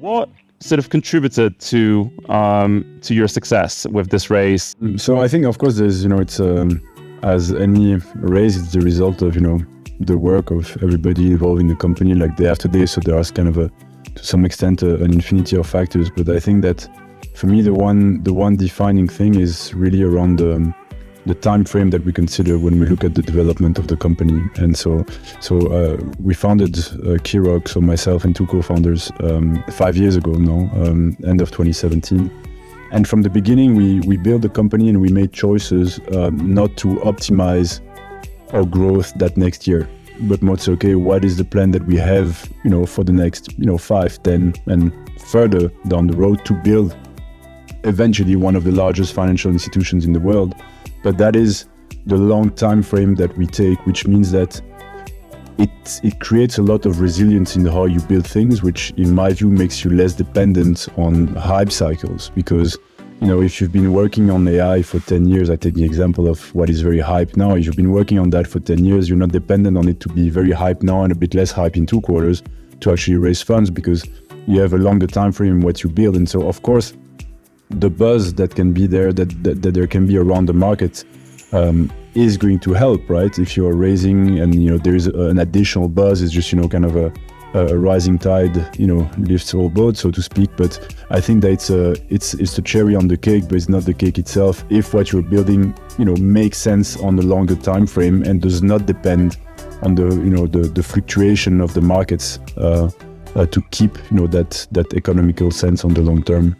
What sort of contributed to your success with this raise? So I think, of course, there's, it's as any raise, it's the result of, the work of everybody involved in the company, like day after day. So there is kind of to some extent, an infinity of factors. But I think that for me, the one defining thing is really around the time frame that we consider when we look at the development of the company. And so we founded Keyrock, so myself and two co-founders, 5 years ago now, end of 2017. And from the beginning, we built the company and we made choices not to optimize our growth that next year, but more to, okay, what is the plan that we have, for the next, 5, 10, and further down the road to build eventually one of the largest financial institutions in the world. But that is the long time frame that we take, which means that it creates a lot of resilience in how you build things, which in my view makes you less dependent on hype cycles. Because, if you've been working on AI for 10 years, I take the example of what is very hype now. If you've been working on that for 10 years, you're not dependent on it to be very hype now and a bit less hype in 2 quarters to actually raise funds, because you have a longer time frame in what you build. And so, of course, the buzz that can be there, that there can be around the market, is going to help, right? If you're raising and there is an additional buzz, it's just kind of a rising tide, lifts all boats, so to speak. But I think that it's the cherry on the cake, but it's not the cake itself. If what you're building, makes sense on the longer time frame and does not depend on the fluctuation of the markets to keep that economical sense on the long term.